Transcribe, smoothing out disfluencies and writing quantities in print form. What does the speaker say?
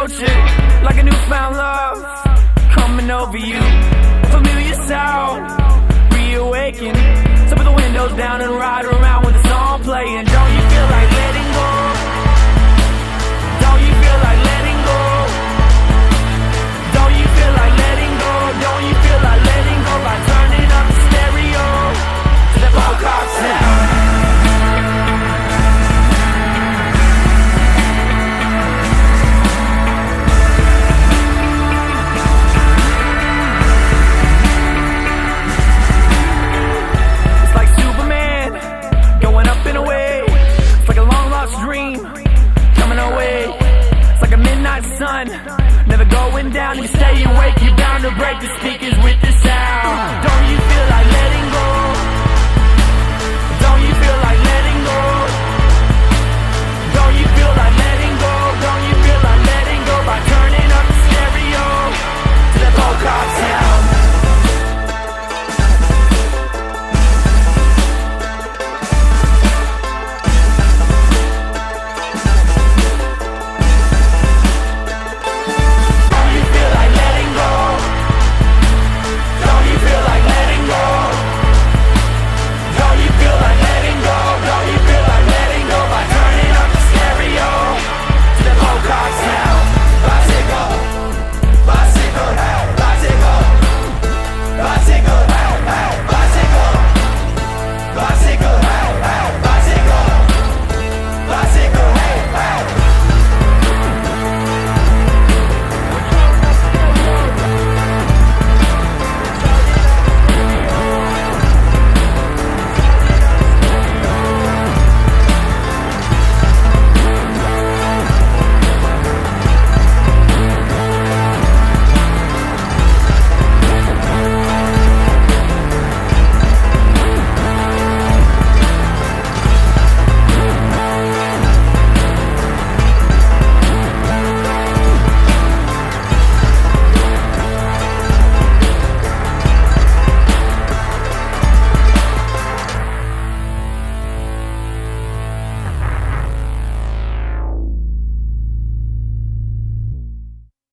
emotion, like a newfound love coming over you. Familiar sound, reawaken. So put the windows down and ride around with the song playing. Don't you feel like letting go? Don't you feel like letting go? Don't you feel like letting go? Don't you feel like letting go by turning up the stereo to the Vocab sound? Sun, never going down. If you stay awake, you're bound to break the speakers with the sound. Don't you feel like letting go?